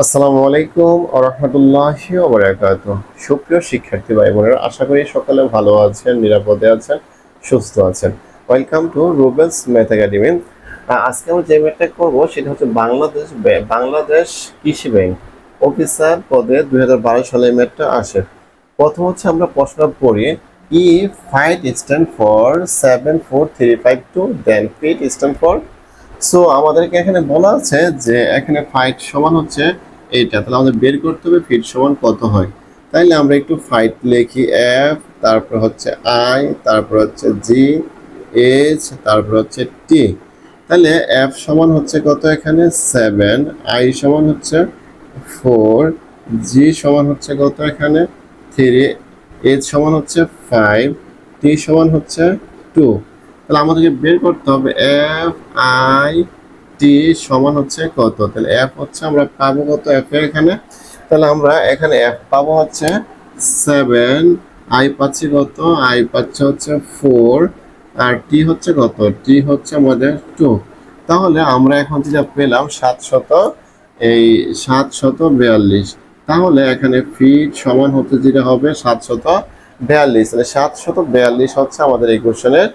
আসসালামু আলাইকুম ওয়া রাহমাতুল্লাহি ওয়া বারাকাতুহু। সুপ্রিয় শিক্ষার্থী ভাই বোনেরা, আশা করি সকলে ভালো আছেন, নিরাপদে আছেন, সুস্থ আছেন। Welcome to রুবেলস math academy. আজকে আমরা যে ম্যাথটা করব সেটা হচ্ছে বাংলাদেশ কৃষি ব্যাংক অফিসার পদে 2012 সালে ম্যাথটা আসে। প্রথম হচ্ছে আমরা প্রশ্নটা পড়ি। Fight stand for 74352, then fit stand for. So আমাদেরকে এখানে বলা আছে যে এখানে ফাইট সমান হচ্ছে এইটা, তাহলে আমাদের বের করতে হবে ফিট সমান কত হয়। তাইলে আমরা একটু ফাইট লিখি, এফ, তারপর হচ্ছে আই, তারপর হচ্ছে জি, এইচ, তারপর হচ্ছে টি। তাহলে এফ সমান হচ্ছে কত এখানে 7, আই সমান হচ্ছে 4, জি সমান হচ্ছে কত এখানে 3, এইচ সমান হচ্ছে 5, টি সমান হচ্ছে 2। তাহলে আমাদেরকে বের করতে হবে এফ আই টি সমান হচ্ছে কত। তাহলে এফ হচ্ছে আমরা পাবো কত এফ এর এখানে। তাহলে আমরা এখানে এফ পাবো হচ্ছে 7, আই পাচ্ছি কত, আই পাচ্ছে হচ্ছে 4, আর টি হচ্ছে কত, টি হচ্ছে আমাদের 2। তাহলে আমরা এখন যেটা পেলাম 742। তাহলে এখানে ফিট সমান হতে যেটা হবে 742। তাহলে 742 হচ্ছে আমাদের এই কোশ্চেনের